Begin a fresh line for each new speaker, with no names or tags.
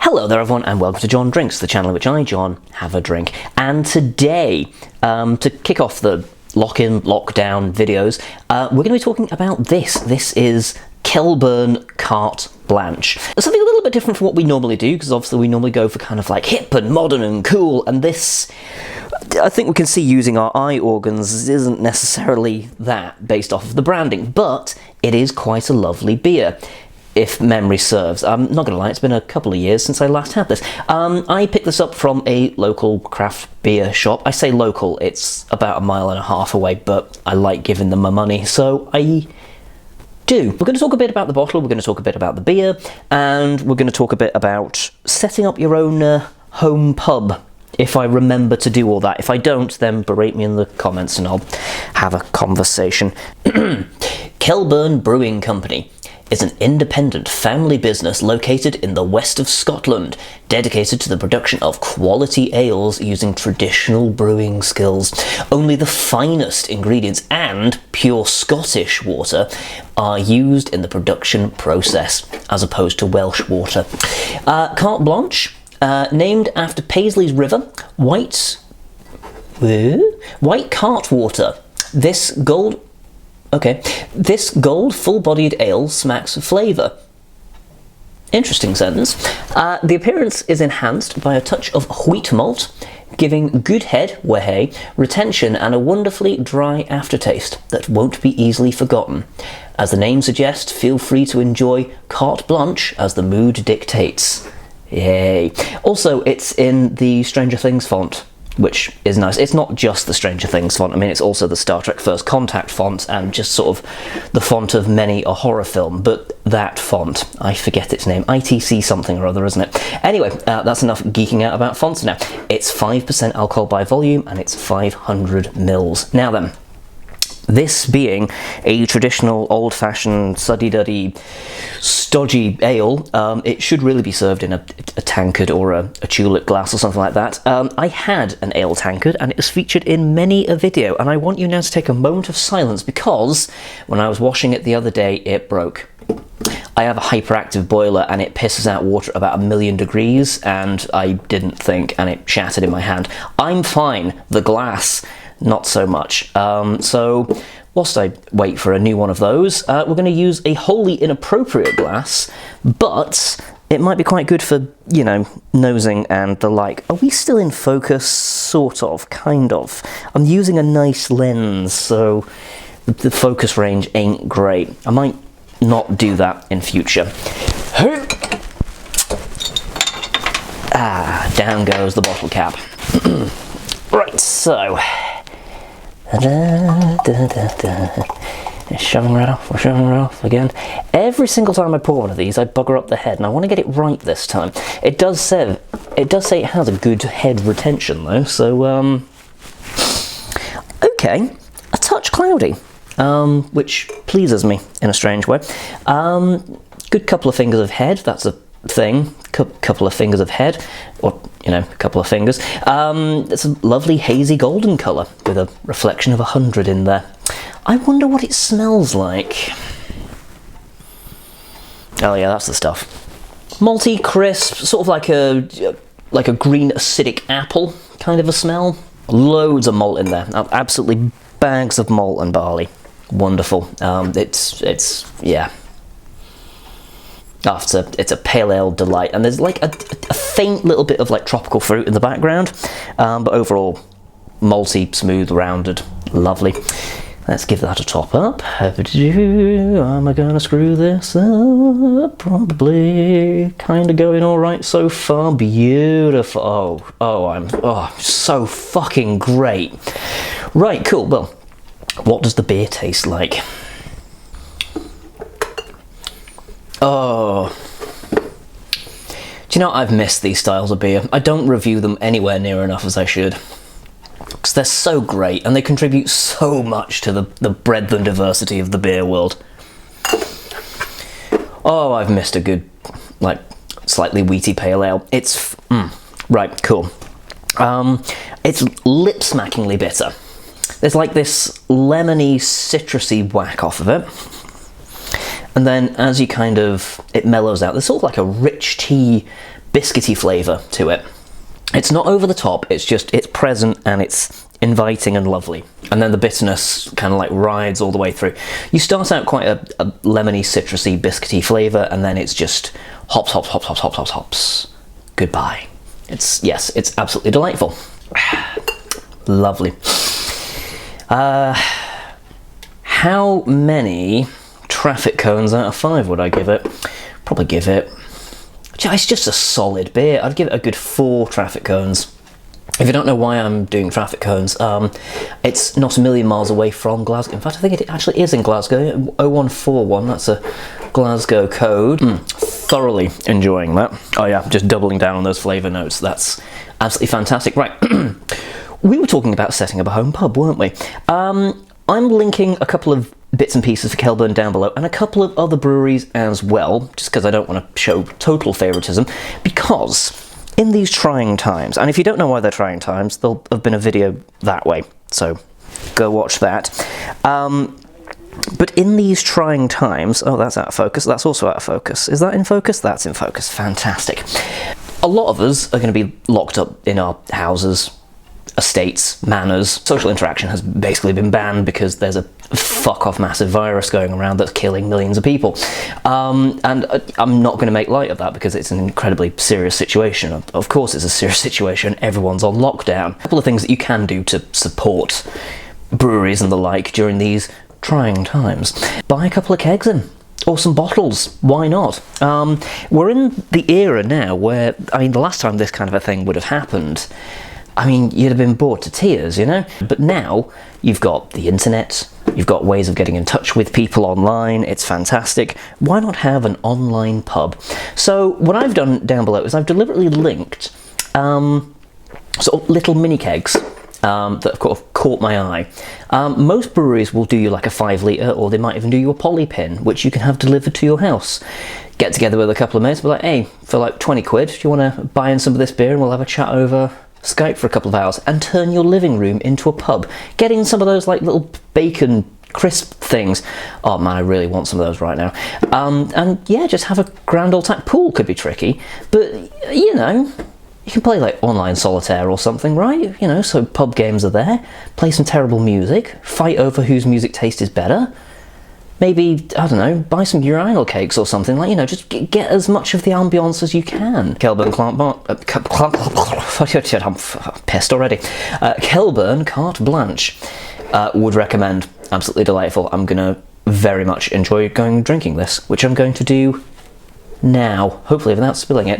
Hello there everyone and welcome to John Drinks, the channel in which I, John, have a drink. And today, to kick off the lock-in, lockdown videos, we're going to be talking about this. This is Kelburn Cart Blanche. It's something a little bit different from what we normally do, because obviously we normally go for kind of like hip and modern and cool, and this, I think we can see using our eye organs, isn't necessarily that based off of the branding, but it is quite a lovely beer, if memory serves. I'm not gonna lie, it's been a couple of years since I last had this. I picked this up from a local craft beer shop. I say local, it's about 1.5 miles away, but I like giving them my money, so I do. We're going to talk a bit about the bottle, we're going to talk a bit about the beer, and we're going to talk a bit about setting up your own home pub, if I remember to do all that. If I don't, then berate me in the comments and I'll have a conversation. Kelburn Brewing Company is an independent family business located in the west of Scotland, dedicated to the production of quality ales using traditional brewing skills. Only the finest ingredients and pure Scottish water are used in the production process, as opposed to Welsh water. Cart Blanche, named after Paisley's River, white cart water. This gold, full-bodied ale smacks of flavour. Interesting sentence. The appearance is enhanced by a touch of wheat malt, giving good head, retention and a wonderfully dry aftertaste that won't be easily forgotten. As the name suggests, feel free to enjoy Carte Blanche as the mood dictates. Yay. Also, it's in the Stranger Things font, which is nice. It's not just the Stranger Things font, I mean, it's also the Star Trek First Contact font and just sort of the font of many a horror film, but that font, I forget its name, ITC something or other, isn't it? Anyway, that's enough geeking out about fonts now. It's 5% alcohol by volume and it's 500 mils. Now then, this being a traditional old-fashioned suddy-duddy stodgy ale, it should really be served in a tankard or a tulip glass or something like that. I had an ale tankard and it was featured in many a video, and I want you now to take a moment of silence because when I was washing it the other day it broke. I have a hyperactive boiler and it pisses out water at about 1,000,000 degrees and I didn't think and it shattered in my hand. I'm fine, the glass not so much. So whilst I wait for a new one of those, we're going to use a wholly inappropriate glass, but it might be quite good for, you know, nosing and the like. Are we still in focus? Sort of, kind of. I'm using a nice lens, so the focus range ain't great. I might not do that in future. Down goes the bottle cap. Right, so shoving right off, we're shoving right off again. Every single time I pour one of these, I bugger up the head, and I want to get it right this time. It does say it has a good head retention though, so okay, a touch cloudy, which pleases me in a strange way. Good couple of fingers of head, that's a thing. Couple of fingers of head, or you know, a couple of fingers. It's a lovely hazy golden colour with a reflection of 100 in there. I wonder what it smells like. Oh yeah, that's the stuff. Malty, crisp, sort of like a green acidic apple kind of a smell. Loads of malt in there. Absolutely bags of malt and barley. Wonderful. It's yeah. Oh, it's a pale ale delight, and there's like a faint little bit of like tropical fruit in the background, but overall malty, smooth, rounded, lovely. Let's give that a top up. Am I gonna screw this up? Probably. Kind of going all right so far. Beautiful. Oh, so fucking great. Right, cool. Well, what does the beer taste like? Oh, do you know, I've missed these styles of beer. I don't review them anywhere near enough as I should, because they're so great and they contribute so much to the breadth and diversity of the beer world. Oh, I've missed a good, like, slightly wheaty pale ale. It's, right, cool. It's lip-smackingly bitter. There's like this lemony, citrusy whack off of it. And then as you kind of, it mellows out, there's sort of like a rich tea biscuity flavour to it. It's not over the top, it's present and it's inviting and lovely. And then the bitterness kind of like rides all the way through. You start out quite a lemony, citrusy, biscuity flavour, and then it's just hops, hops, hops, hops, hops, hops, hops. Goodbye. It's absolutely delightful. Lovely. How many traffic cones out of 5 would I give it? Probably give it... It's just a solid beer. I'd give it a good 4 traffic cones. If you don't know why I'm doing traffic cones, it's not a million miles away from Glasgow. In fact, I think it actually is in Glasgow. 0141, that's a Glasgow code. Thoroughly enjoying that. Oh yeah, just doubling down on those flavour notes. That's absolutely fantastic. Right, we were talking about setting up a home pub, weren't we? I'm linking a couple of bits and pieces for Kelburn down below, and a couple of other breweries as well, just because I don't want to show total favouritism, because in these trying times, and if you don't know why they're trying times, there'll have been a video that way, so go watch that. But in these trying times, oh, that's out of focus, that's also out of focus. Is that in focus? That's in focus, fantastic. A lot of us are going to be locked up in our houses, estates, manors. Social interaction has basically been banned because there's a fuck-off massive virus going around that's killing millions of people. And I'm not going to make light of that because it's an incredibly serious situation. Of course it's a serious situation, everyone's on lockdown. A couple of things that you can do to support breweries and the like during these trying times. Buy a couple of kegs in. Or some bottles, why not? We're in the era now where, I mean, the last time this kind of a thing would have happened, I mean, you'd have been bored to tears, you know? But now, you've got the internet, you've got ways of getting in touch with people online, it's fantastic. Why not have an online pub? So, what I've done down below is I've deliberately linked sort of little mini kegs that have kind of caught my eye. Most breweries will do you like a 5 litre, or they might even do you a poly pin, which you can have delivered to your house. Get together with a couple of mates, be like, hey, for like 20 quid, do you want to buy in some of this beer and we'll have a chat over Skype for a couple of hours, and turn your living room into a pub. Get in some of those like little bacon crisp things. Oh man, I really want some of those right now. And yeah, just have a grand old time. Pool could be tricky, but you know, you can play like online solitaire or something, right? You know, so pub games are there. Play some terrible music. Fight over whose music taste is better. Maybe, I don't know, buy some urinal cakes or something, like, you know, just get as much of the ambience as you can. Kelburn, I'm pissed already. Kelburn Cart Blanche, would recommend, absolutely delightful. I'm gonna very much enjoy going drinking this, which I'm going to do now, hopefully without spilling it.